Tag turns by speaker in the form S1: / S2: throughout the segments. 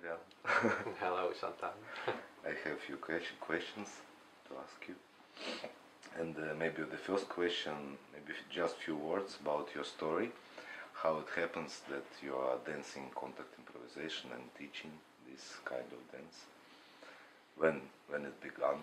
S1: Adrian.
S2: Hello, Shantam.
S1: I have a few questions to ask you. And maybe the first question, maybe just few words about your story. How it happens that you are dancing contact improvisation and teaching this kind of dance. When it began.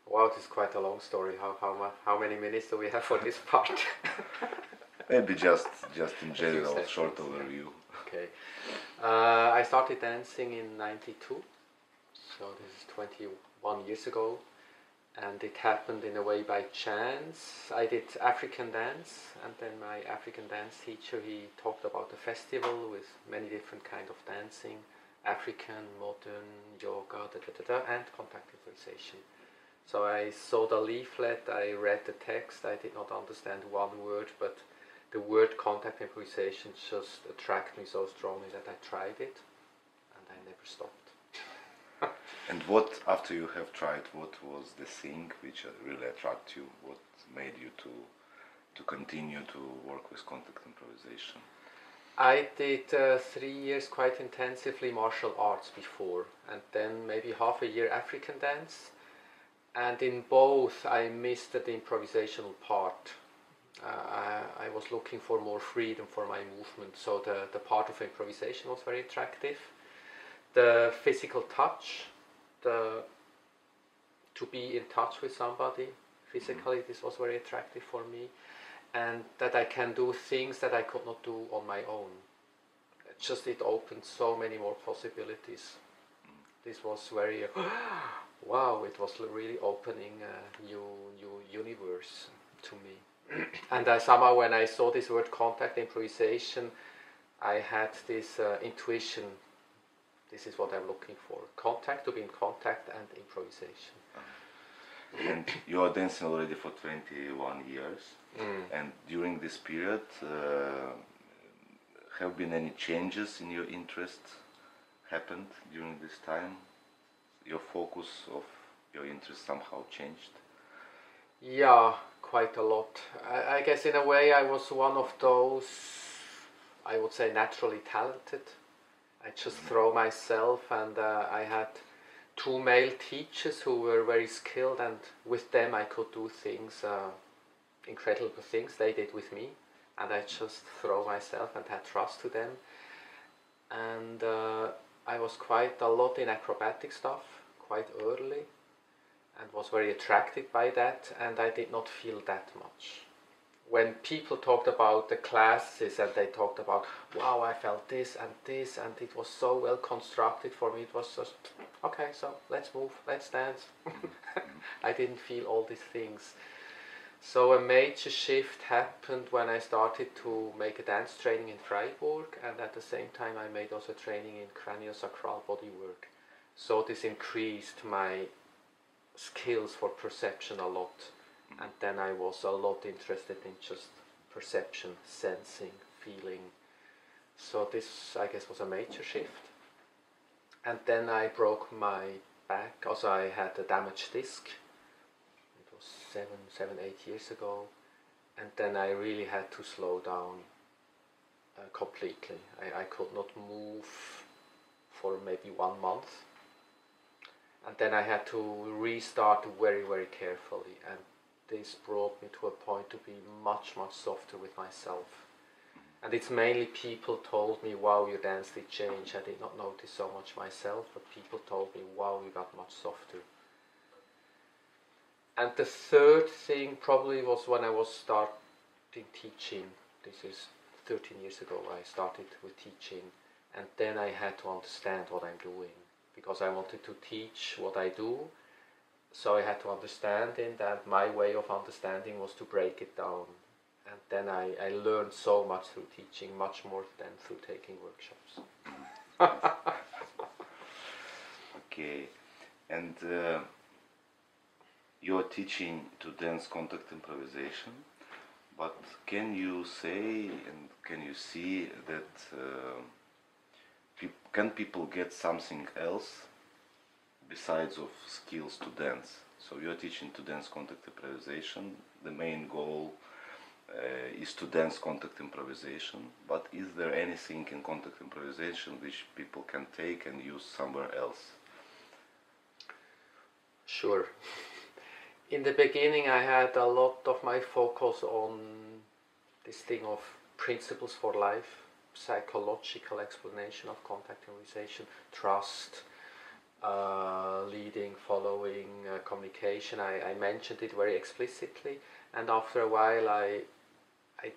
S2: Wow, this is quite a long story. How many minutes do we have for this part?
S1: Maybe just in general, short overview.
S2: Okay. I started dancing in '92, so this is 21 years ago, and it happened in a way by chance. I did African dance, and then my African dance teacher, he talked about a festival with many different kind of dancing, African, modern, yoga, and contact improvisation. So I saw the leaflet, I read the text, I did not understand one word, but the word contact improvisation just attracted me so strongly that I tried it, and I never stopped.
S1: And what, after you have tried, what was the thing which really attracted you? What made you to continue to work with contact improvisation?
S2: I did 3 years quite intensively martial arts before, and then maybe half a year African dance. And in both I missed the improvisational part. I was looking for more freedom for my movement, so the part of improvisation was very attractive. The physical touch, to be in touch with somebody physically, this was very attractive for me. And that I can do things that I could not do on my own. It opened so many more possibilities. This was very, wow, it was really opening a new universe to me. And somehow when I saw this word contact improvisation, I had this intuition, this is what I'm looking for. Contact, to be in contact, and improvisation.
S1: And you are dancing already for 21 years. And during this period, have been any changes in your interest happened during this time? Your focus of your interest somehow changed?
S2: Yeah, quite a lot. I guess in a way I was one of those, I would say, naturally talented. I just throw myself, and I had 2 male teachers who were very skilled, and with them I could do things, incredible things they did with me, and I just throw myself and had trust to them. And I was quite a lot in acrobatic stuff quite early, and was very attracted by that, and I did not feel that much. When people talked about the classes and they talked about, wow, I felt this, and it was so well constructed for me, it was just, okay, so let's move, let's dance. I didn't feel all these things. So a major shift happened when I started to make a dance training in Freiburg, and at the same time I made also training in craniosacral bodywork. So this increased my skills for perception a lot, and then I was a lot interested in just perception, sensing, feeling. So this, I guess, was a major shift. And then I broke my back, also I had a damaged disc. It was 8 years ago, and then I really had to slow down completely. I could not move for maybe 1 month. And then I had to restart very, very carefully, and this brought me to a point to be much, much softer with myself. And it's mainly people told me, wow, your dance did change. I did not notice so much myself, but people told me, wow, you got much softer. And the third thing probably was when I was starting teaching. This is 13 years ago I started with teaching, and then I had to understand what I'm doing, because I wanted to teach what I do, so I had to understand it, and my way of understanding was to break it down. And then I learned so much through teaching, much more than through taking workshops.
S1: Okay, and you're teaching to dance contact improvisation, but can you say and can you see that can people get something else besides of skills to dance? So you're teaching to dance contact improvisation. The main goal is to dance contact improvisation, but is there anything in contact improvisation which people can take and use somewhere else?
S2: Sure. In the beginning I had a lot of my focus on this thing of principles for life, psychological explanation of contact improvisation, trust, leading, following, communication. I mentioned it very explicitly, and after a while I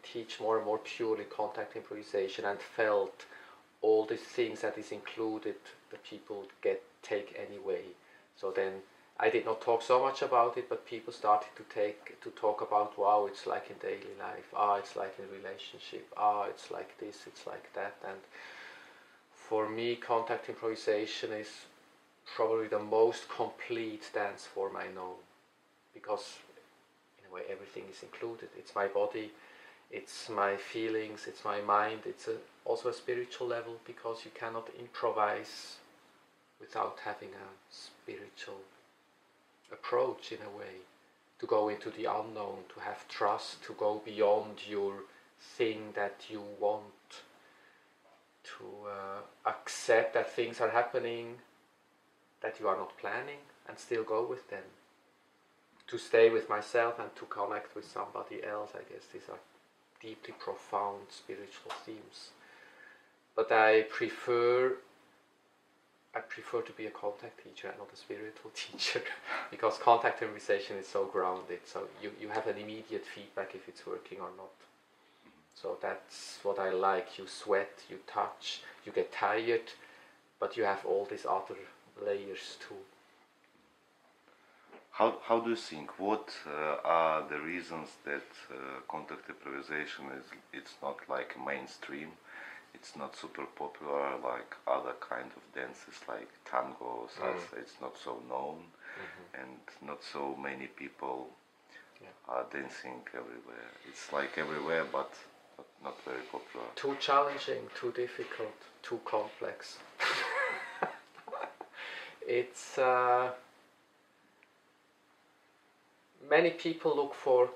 S2: teach more and more purely contact improvisation, and felt all these things that is included the people take anyway. So then I did not talk so much about it, but people started to talk about, wow, it's like in daily life, it's like in relationship, it's like this, it's like that. And for me, contact improvisation is probably the most complete dance form I know, because in a way everything is included. It's my body, it's my feelings, it's my mind, it's also a spiritual level, because you cannot improvise without having a spiritual approach, in a way, to go into the unknown, to have trust, to go beyond your thing that you want, to accept that things are happening that you are not planning and still go with them, to stay with myself and to connect with somebody else. I guess these are deeply profound spiritual themes. But I prefer to be a contact teacher and not a spiritual teacher, because contact improvisation is so grounded, so you have an immediate feedback if it's working or not. So that's what I like. You sweat, you touch, you get tired, but you have all these other layers too.
S1: How do you think, what are the reasons that contact improvisation it's not like mainstream? It's not super popular like other kind of dances like tango, salsa. It's not so known, and not so many people are dancing everywhere. It's like everywhere, but not very popular.
S2: Too challenging, too difficult, too complex. It's many people look for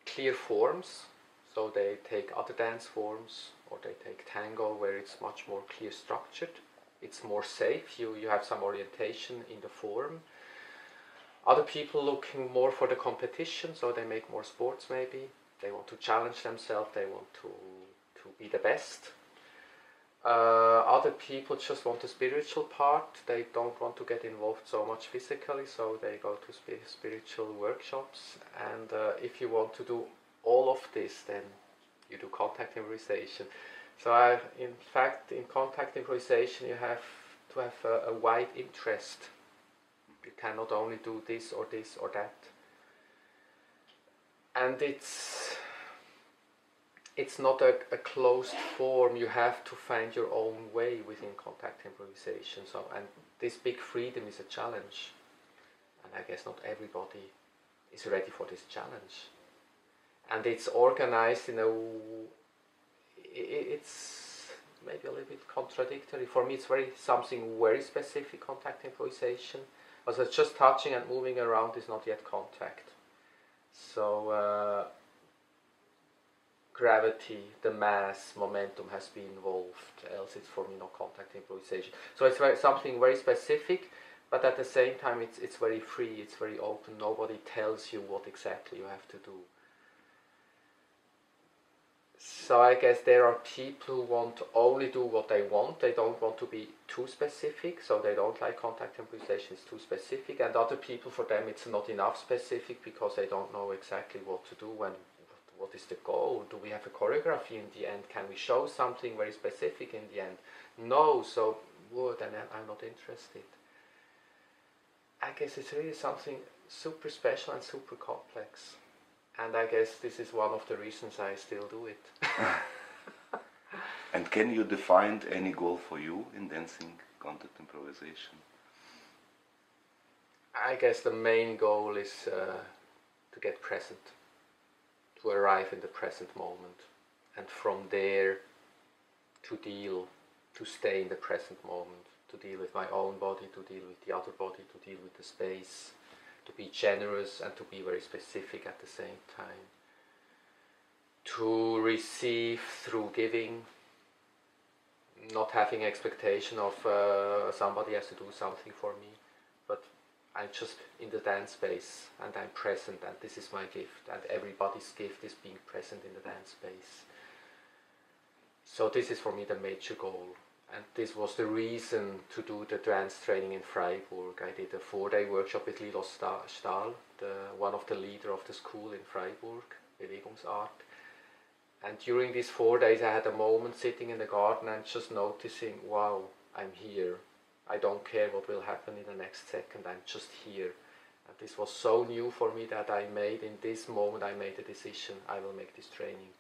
S2: clear forms, so they take other dance forms, or they take tango, where it's much more clear structured. It's more safe, you have some orientation in the form. Other people looking more for the competition, so they make more sports maybe. They want to challenge themselves, they want to be the best. Other people just want the spiritual part, they don't want to get involved so much physically, so they go to spiritual workshops. And if you want to do all of this, then you do contact improvisation. So in fact, in contact improvisation you have to have a wide interest. You cannot only do this or that. And it's not a closed form. You have to find your own way within contact improvisation. So, and this big freedom is a challenge. And I guess not everybody is ready for this challenge. And it's organized in it's maybe a little bit contradictory. For me, it's something very specific, contact improvisation. Because just touching and moving around is not yet contact. So gravity, the mass, momentum has been involved, else it's for me not contact improvisation. So it's something very specific, but at the same time it's very free, it's very open. Nobody tells you what exactly you have to do. So I guess there are people who want to only do what they want. They don't want to be too specific, so they don't like contact improvisation, it's too specific. And other people, for them it's not enough specific, because they don't know exactly what to do. What is the goal? Do we have a choreography in the end? Can we show something very specific in the end? No, so then I'm not interested. I guess it's really something super special and super complex. And I guess this is one of the reasons I still do it.
S1: And can you define any goal for you in dancing contact improvisation?
S2: I guess the main goal is to get present, to arrive in the present moment, and from there to stay in the present moment, to deal with my own body, to deal with the other body, to deal with the space, to be generous and to be very specific at the same time, to receive through giving, not having expectation of somebody has to do something for me, but I'm just in the dance space and I'm present, and this is my gift, and everybody's gift is being present in the dance space. So this is for me the major goal, and this was the reason to do the dance training in Freiburg. I did a 4-day workshop with Lilo Stahl, one of the leader of the school in Freiburg, Bewegungsart. And during these 4 days I had a moment sitting in the garden and just noticing, wow, I'm here. I don't care what will happen in the next second, I'm just here. And this was so new for me that in this moment I made a decision, I will make this training.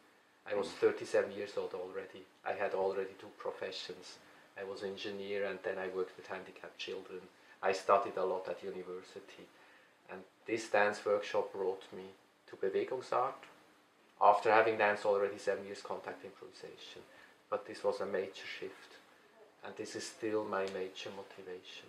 S2: I was 37 years old already. I had already 2 professions. I was an engineer and then I worked with handicapped children. I studied a lot at university. And this dance workshop brought me to Bewegungsart, after having danced already 7 years contact improvisation. But this was a major shift, and this is still my major motivation.